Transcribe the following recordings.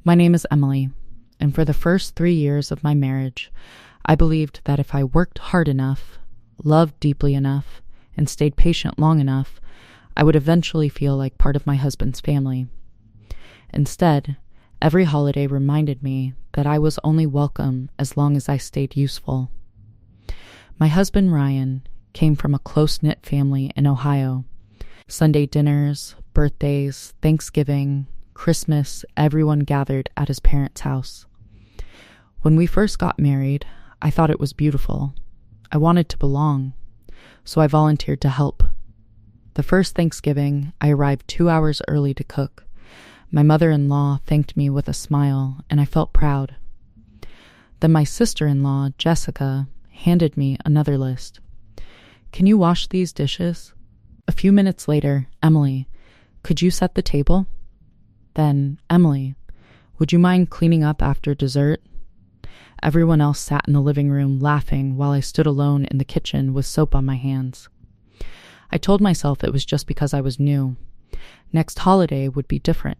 My name is Emily, and for the first 3 years of my marriage, I believed that if I worked hard enough, loved deeply enough, and stayed patient long enough, I would eventually feel like part of my husband's family. Instead, every holiday reminded me that I was only welcome as long as I stayed useful. My husband, Ryan, came from a close-knit family in Ohio. Sunday dinners, birthdays, Thanksgiving, Christmas, everyone gathered at his parents' house. When we first got married, I thought it was beautiful. I wanted to belong, so I volunteered to help. The first Thanksgiving, I arrived 2 hours early to cook. My mother-in-law thanked me with a smile, and I felt proud. Then my sister-in-law, Jessica, handed me another list. "Can you wash these dishes?" A few minutes later, "Emily, could you set the table?" Then, "Emily, would you mind cleaning up after dessert?" Everyone else sat in the living room laughing while I stood alone in the kitchen with soap on my hands. I told myself it was just because I was new. Next holiday would be different.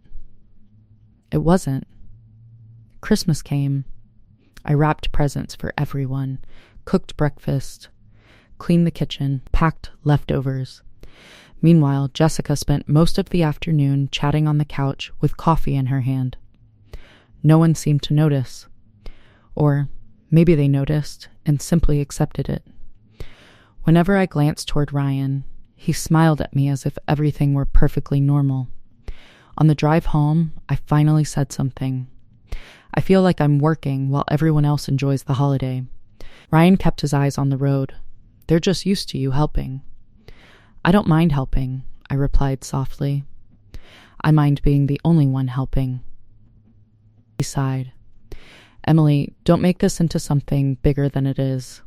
It wasn't. Christmas came. I wrapped presents for everyone, cooked breakfast, cleaned the kitchen, packed leftovers. Meanwhile, Jessica spent most of the afternoon chatting on the couch with coffee in her hand. No one seemed to notice. Or maybe they noticed and simply accepted it. Whenever I glanced toward Ryan, he smiled at me as if everything were perfectly normal. On the drive home, I finally said something. I feel like I'm working while everyone else enjoys the holiday. Ryan kept his eyes on the road. "They're just used to you helping." "I don't mind helping," I replied softly. "I mind being the only one helping." He sighed. "Emily, don't make this into something bigger than it is."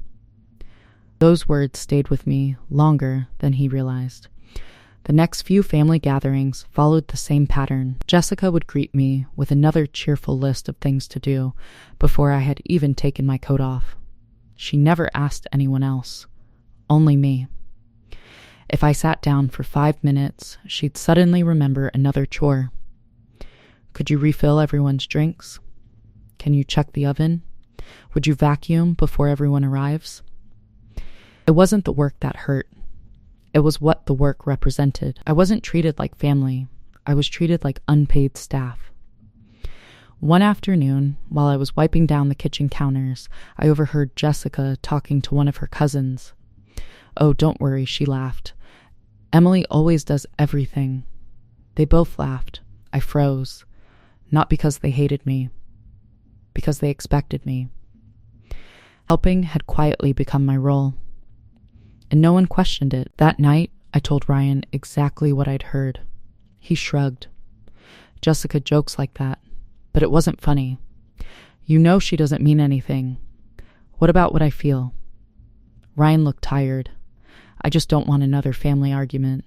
Those words stayed with me longer than he realized. The next few family gatherings followed the same pattern. Jessica would greet me with another cheerful list of things to do before I had even taken my coat off. She never asked anyone else, only me. If I sat down for 5 minutes, she'd suddenly remember another chore. "Could you refill everyone's drinks? Can you check the oven? Would you vacuum before everyone arrives?" It wasn't the work that hurt. It was what the work represented. I wasn't treated like family. I was treated like unpaid staff. One afternoon, while I was wiping down the kitchen counters, I overheard Jessica talking to one of her cousins. "Oh, don't worry," she laughed. "Emily always does everything." They both laughed. I froze. Not because they hated me, because they expected me. Helping had quietly become my role, and no one questioned it. That night, I told Ryan exactly what I'd heard. He shrugged. "Jessica jokes like that, but it wasn't funny. You know she doesn't mean anything. What about what I feel?" Ryan looked tired. "I just don't want another family argument."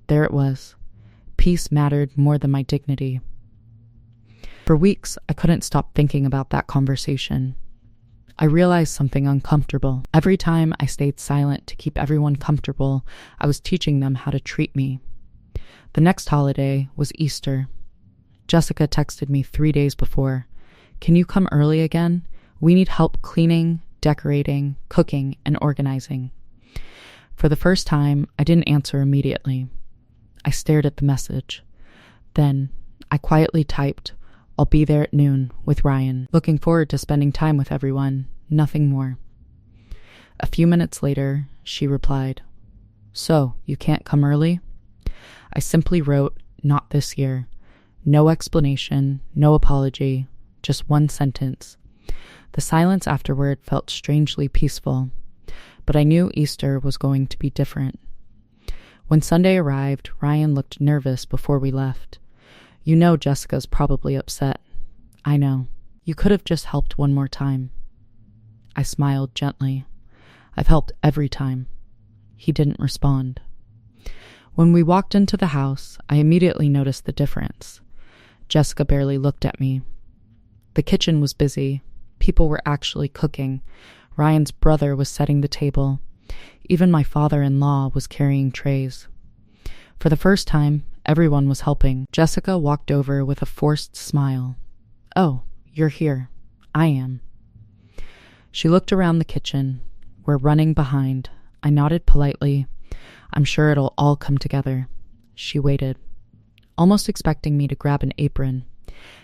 There it was. Peace mattered more than my dignity. For weeks, I couldn't stop thinking about that conversation. I realized something uncomfortable. Every time I stayed silent to keep everyone comfortable, I was teaching them how to treat me. The next holiday was Easter. Jessica texted me 3 days before. "Can you come early again? We need help cleaning, decorating, cooking, and organizing." For the first time, I didn't answer immediately. I stared at the message. Then, I quietly typed, "I'll be there at noon with Ryan. Looking forward to spending time with everyone, nothing more." A few minutes later, she replied, "So, you can't come early?" I simply wrote, "Not this year." No explanation, no apology, just one sentence. The silence afterward felt strangely peaceful, but I knew Easter was going to be different. When Sunday arrived, Ryan looked nervous before we left. "You know Jessica's probably upset." "I know. You could have just helped one more time." I smiled gently. "I've helped every time." He didn't respond. When we walked into the house, I immediately noticed the difference. Jessica barely looked at me. The kitchen was busy. People were actually cooking. Ryan's brother was setting the table. Even my father-in-law was carrying trays. For the first time, everyone was helping. Jessica walked over with a forced smile. Oh, you're here. I am. She looked around the kitchen. We're running behind. I nodded politely. I'm sure it'll all come together. She waited, almost expecting me to grab an apron.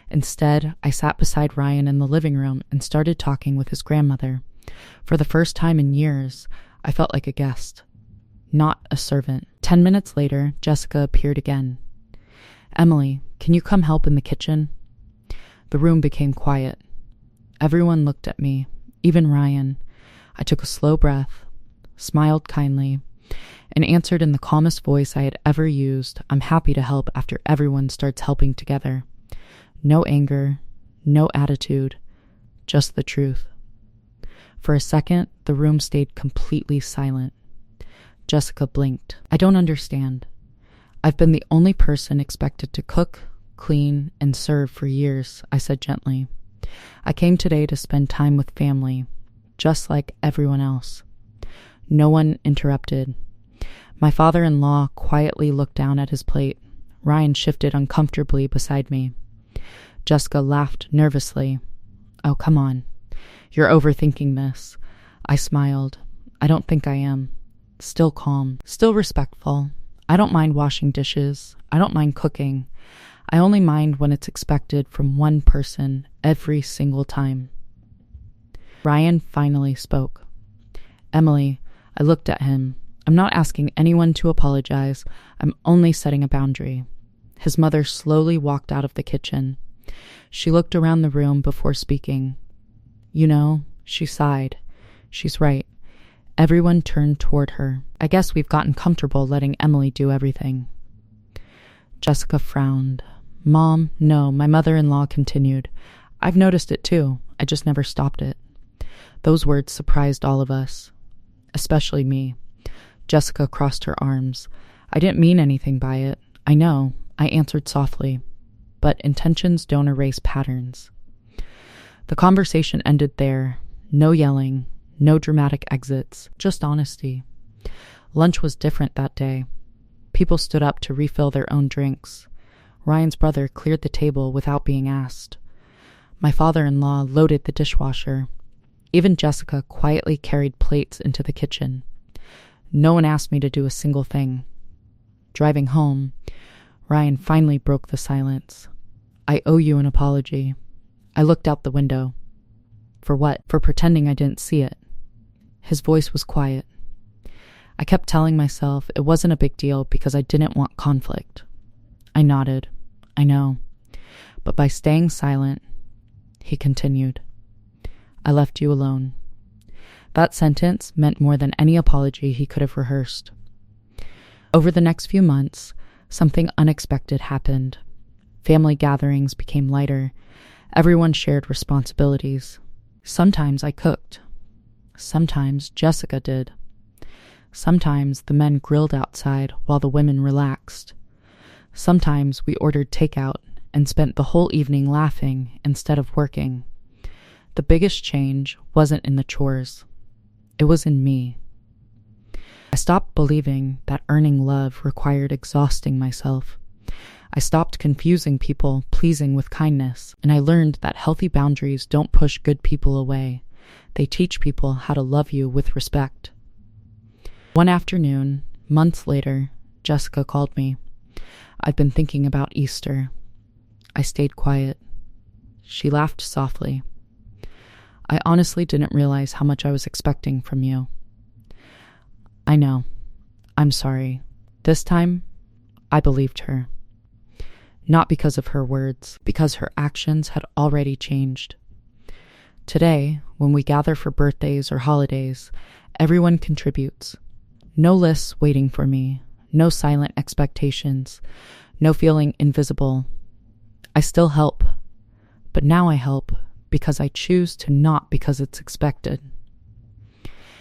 Instead, I sat beside Ryan in the living room and started talking with his grandmother. For the first time in years, I felt like a guest, not a servant. 10 minutes later, Jessica appeared again. Emily, can you come help in the kitchen? The room became quiet. Everyone looked at me, even Ryan. I took a slow breath, smiled kindly, and answered in the calmest voice I had ever used, I'm happy to help after everyone starts helping together. No anger, no attitude, just the truth. For a second, the room stayed completely silent. Jessica blinked. I don't understand. I've been the only person expected to cook, clean, and serve for years, I said gently. I came today to spend time with family, just like everyone else. No one interrupted. My father-in-law quietly looked down at his plate. Ryan shifted uncomfortably beside me. Jessica laughed nervously. Oh, come on. You're overthinking this. I smiled. I don't think I am. Still calm. Still respectful. I don't mind washing dishes. I don't mind cooking. I only mind when it's expected from one person every single time. Ryan finally spoke. Emily, I looked at him. I'm not asking anyone to apologize. I'm only setting a boundary. His mother slowly walked out of the kitchen. She looked around the room before speaking. You know, she sighed. She's right. Everyone turned toward her. I guess we've gotten comfortable letting Emily do everything. Jessica frowned. Mom, no, my mother-in-law continued. I've noticed it too. I just never stopped it. Those words surprised all of us, especially me. Jessica crossed her arms. I didn't mean anything by it. I know, I answered softly. But intentions don't erase patterns. The conversation ended there. No yelling, no dramatic exits, just honesty. Lunch was different that day. People stood up to refill their own drinks. Ryan's brother cleared the table without being asked. My father-in-law loaded the dishwasher. Even Jessica quietly carried plates into the kitchen. No one asked me to do a single thing. Driving home, Ryan finally broke the silence. I owe you an apology. I looked out the window. For what? For pretending I didn't see it. His voice was quiet. I kept telling myself it wasn't a big deal because I didn't want conflict. I nodded. I know. But by staying silent, he continued. I left you alone. That sentence meant more than any apology he could have rehearsed. Over the next few months, something unexpected happened. Family gatherings became lighter. Everyone shared responsibilities. Sometimes I cooked. Sometimes Jessica did. Sometimes the men grilled outside while the women relaxed. Sometimes we ordered takeout and spent the whole evening laughing instead of working. The biggest change wasn't in the chores. It was in me. I stopped believing that earning love required exhausting myself. I stopped confusing people pleasing with kindness, and I learned that healthy boundaries don't push good people away. They teach people how to love you with respect. One afternoon, months later, Jessica called me. I'd been thinking about Easter. I stayed quiet. She laughed softly. I honestly didn't realize how much I was expecting from you. I know. I'm sorry. This time, I believed her. Not because of her words, because her actions had already changed. Today, when we gather for birthdays or holidays, everyone contributes. No lists waiting for me, no silent expectations, no feeling invisible. I still help, but now I help because I choose to, not because it's expected.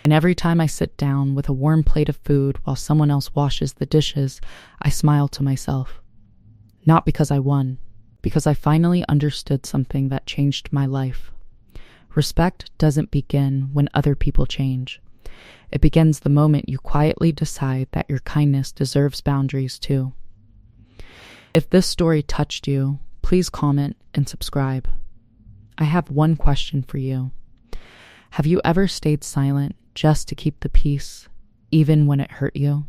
And every time I sit down with a warm plate of food while someone else washes the dishes, I smile to myself. Not because I won, because I finally understood something that changed my life. Respect doesn't begin when other people change. It begins the moment you quietly decide that your kindness deserves boundaries too. If this story touched you, please comment and subscribe. I have one question for you. Have you ever stayed silent just to keep the peace, even when it hurt you?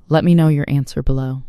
Let me know your answer below.